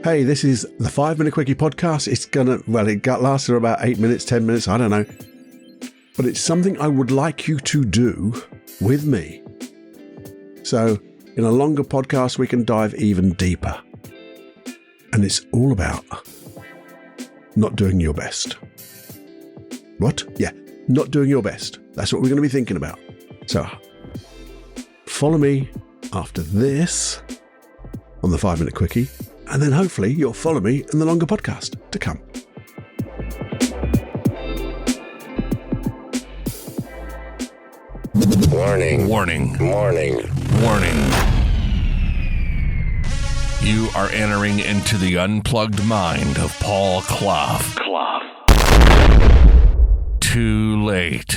Hey, this is the 5 Minute Quickie podcast. It lasted about 8 minutes, 10 minutes, I don't know. But it's something I would like you to do with me. So in a longer podcast, we can dive even deeper. And it's all about not doing your best. What? Yeah, not doing your best. That's what we're going to be thinking about. So follow me after this on the 5 Minute Quickie, and then hopefully you'll follow me in the longer podcast to come. Warning. Warning. Warning. Warning. You are entering into the unplugged mind of Paul Clough. Too late.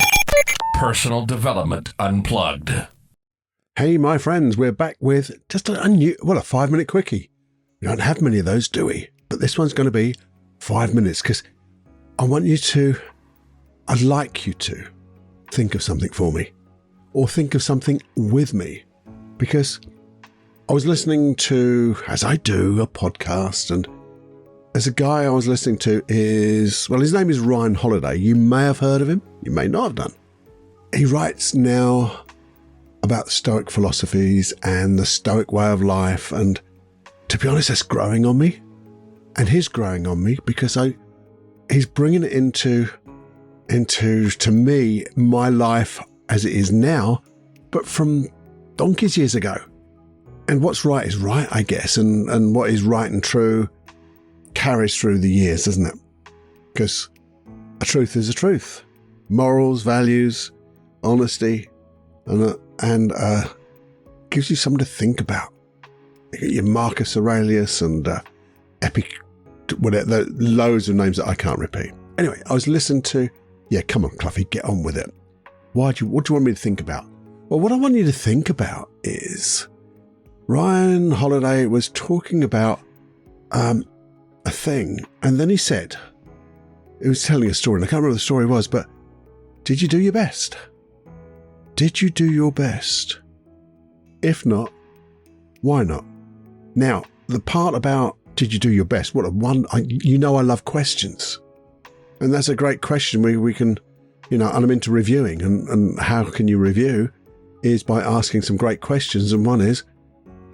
Personal Development Unplugged. Hey, my friends, we're back with just a 5 Minute Quickie. We don't have many of those, do we? But this one's going to be 5 minutes because I'd like you to think of something for me or think of something with me, because I was listening to, as I do, a podcast, and there's a guy I was listening to his name is Ryan Holiday. You may have heard of him. You may not have done. He writes now about Stoic philosophies and the Stoic way of life, and to be honest, that's growing on me, and he's growing on me because he's bringing it into to me, my life as it is now, but from donkey's years ago. And what's right is right, I guess, and what is right and true carries through the years, doesn't it? Because a truth is a truth. Morals, values, honesty, and gives you something to think about. You got your Marcus Aurelius and whatever, loads of names that I can't repeat. Anyway, I was listening to, come on, Cluffy, get on with it. What do you want me to think about? Well, what I want you to think about is Ryan Holiday was talking about a thing, and then he was telling a story, and I can't remember what the story was, but did you do your best? Did you do your best? If not, why not? Now, the part about did you do your best? I love questions. And that's a great question. We can, and I'm into reviewing, and how can you review is by asking some great questions. And one is,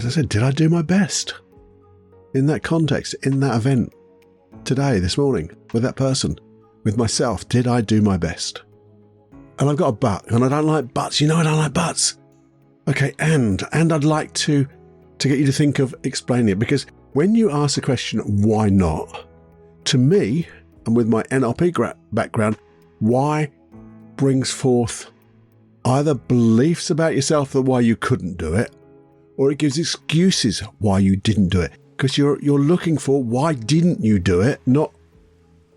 as I said, did I do my best in that context, in that event, today, this morning, with that person, with myself? Did I do my best? And I've got a but, and I don't like buts. I don't like buts. Okay, and I'd like to get you to think of explaining it, because when you ask the question, why not? To me, and with my NLP background, why brings forth either beliefs about yourself that why you couldn't do it, or it gives excuses why you didn't do it. Because you're looking for why didn't you do it, not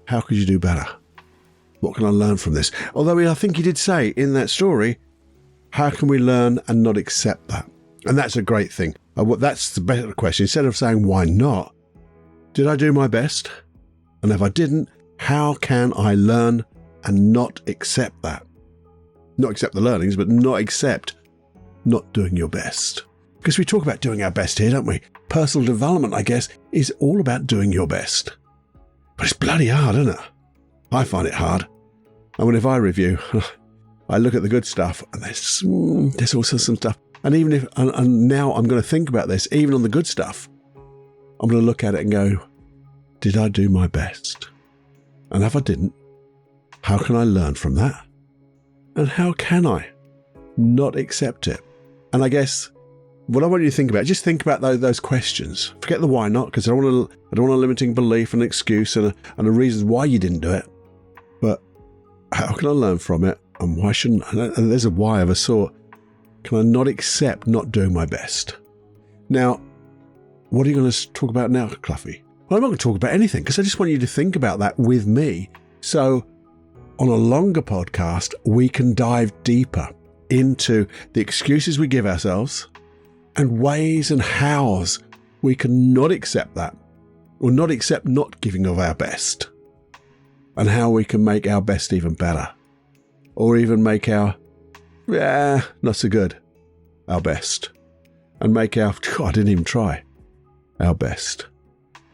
how could you do better? What can I learn from this? Although I think he did say in that story, how can we learn and not accept that? And that's a great thing. That's the better question. Instead of saying, why not? Did I do my best? And if I didn't, how can I learn and not accept that? Not accept the learnings, but not accept not doing your best. Because we talk about doing our best here, don't we? Personal development, I guess, is all about doing your best. But it's bloody hard, isn't it? I find it hard. I mean, if I review, I look at the good stuff, and there's also some stuff. And even if, and now I'm going to think about this, even on the good stuff, I'm going to look at it and go, did I do my best? And if I didn't, how can I learn from that? And how can I not accept it? And I guess what I want you to think about, just think about those questions. Forget the why not, because I don't want a limiting belief and excuse and a reason why you didn't do it. But how can I learn from it, and why shouldn't I? And there's a why of a sort. Can I not accept not doing my best? Now, what are you going to talk about now, Cluffy? Well, I'm not going to talk about anything, because I just want you to think about that with me. So on a longer podcast, we can dive deeper into the excuses we give ourselves and ways and hows we can not accept that, or not accept not giving of our best, and how we can make our best even better, or even make our not so good our best, and make our I didn't even try our best.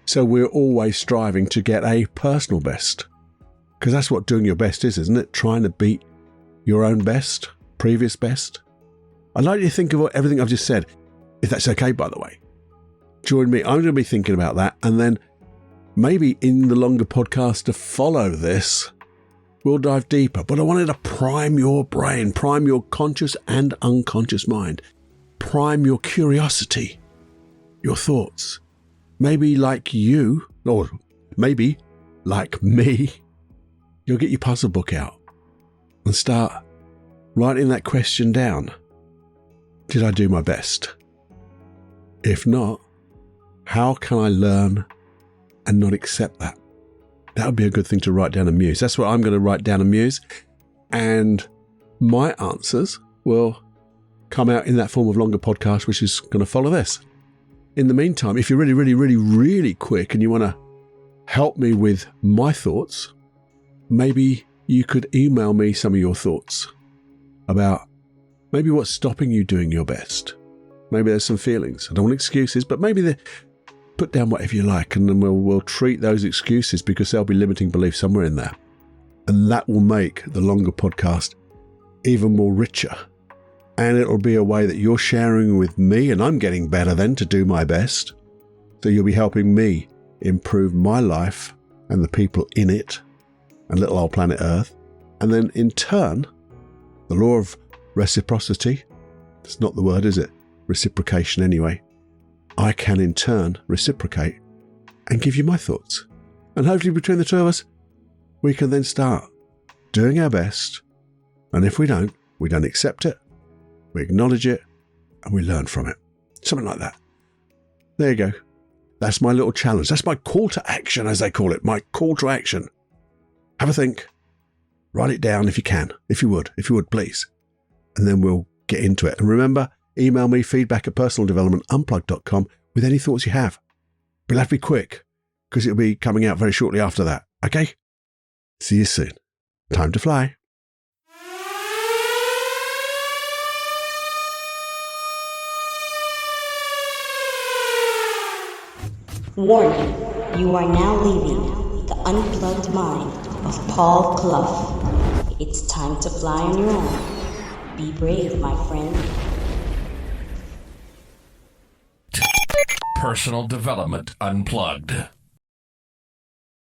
So we're always striving to get a personal best, because that's what doing your best is, isn't it? Trying to beat your own best, previous best. I'd like you to think of everything I've just said, if that's okay, by the way. Join me. I'm going to be thinking about that, and then maybe in the longer podcast to follow this, we'll dive deeper. But I wanted to prime your brain, prime your conscious and unconscious mind, prime your curiosity, your thoughts. Maybe like you, or maybe like me, you'll get your puzzle book out and start writing that question down. Did I do my best? If not, how can I learn and not accept that? That would be a good thing to write down and muse. That's what I'm going to write down and muse. And my answers will come out in that form of longer podcast, which is going to follow this. In the meantime, if you're really, really, really, really quick and you want to help me with my thoughts, maybe you could email me some of your thoughts about maybe what's stopping you doing your best. Maybe there's some feelings. I don't want excuses, but maybe put down whatever you like, and then we'll treat those excuses because there'll be limiting beliefs somewhere in there. And that will make the longer podcast even more richer. And it'll be a way that you're sharing with me, and I'm getting better then to do my best. So you'll be helping me improve my life and the people in it and little old planet Earth. And then in turn, the law of reciprocity, it's not the word, is it? Reciprocation anyway. I can in turn reciprocate and give you my thoughts. And hopefully between the two of us, we can then start doing our best. And if we don't accept it, we acknowledge it, and we learn from it. Something like that. There you go. That's my little challenge. That's my call to action, as they call it. My call to action. Have a think. Write it down if you can. If you would, please. And then we'll get into it. And remember, email me feedback@personaldevelopmentunplugged.com with any thoughts you have. But you'll have to be quick, because it'll be coming out very shortly after that. Okay? See you soon. Time to fly. Warning, you are now leaving the unplugged mind of Paul Clough. It's time to fly on your own. Be brave, my friend. Personal Development Unplugged.